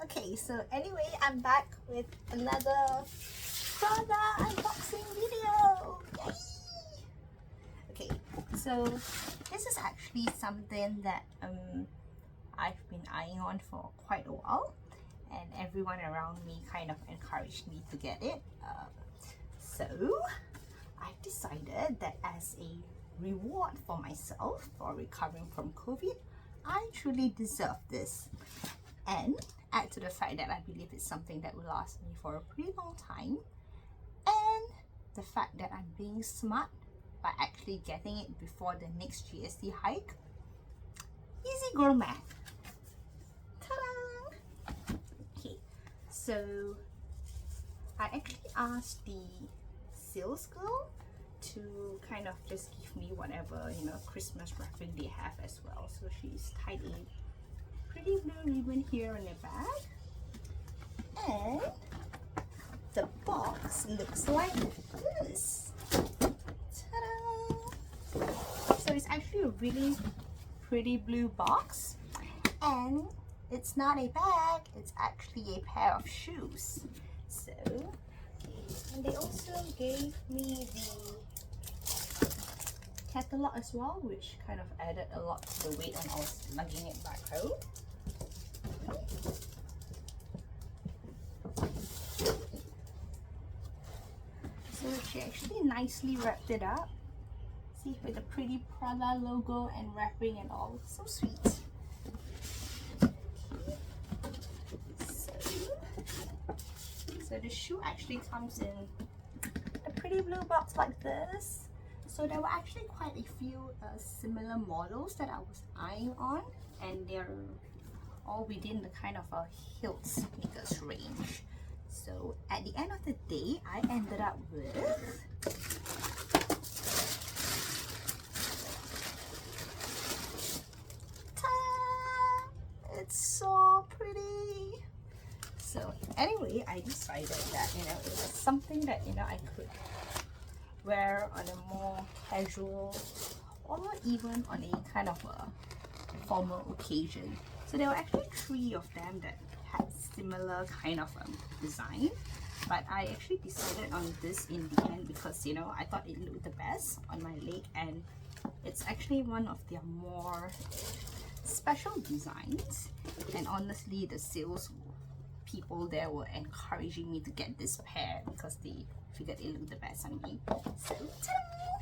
Okay, so anyway, I'm back with another Prada unboxing video. Yay! Okay, so this is actually something that I've been eyeing on for quite a while, and everyone around me kind of encouraged me to get it. So I've decided that as a reward for myself for recovering from COVID, I truly deserve this. And add to the fact that I believe it's something that will last me for a pretty long time, and the fact that I'm being smart by actually getting it before the next GST hike. Easy girl math. Ta-da! Okay, so I actually asked the sales girl to kind of just give me whatever, Christmas wrapping they have as well. So she's tied a pretty blue ribbon here on the back, and the box looks like this. Ta-da! So it's actually a really pretty blue box, and it's not a bag, it's actually a pair of shoes. So, and they also gave me the catalog as well, which kind of added a lot to the weight when I was lugging it back home. So she actually nicely wrapped it up. See, with the pretty Prada logo and wrapping and all. So sweet. So the shoe actually comes in a pretty blue box like this. So there were actually quite a few similar models that I was eyeing on, and they're all within the kind of a hilt sneakers range. So at the end of the day, I ended up with ta-da! It's so pretty. So anyway, I decided that it was something that I could wear on a more casual or even on a kind of a formal occasion. So there were actually 3 of them that had similar kind of design, but I actually decided on this in the end because I thought it looked the best on my leg, and it's actually one of their more special designs. And honestly, the sales people there were encouraging me to get this pair because they figured it looked the best on me. So ta-da!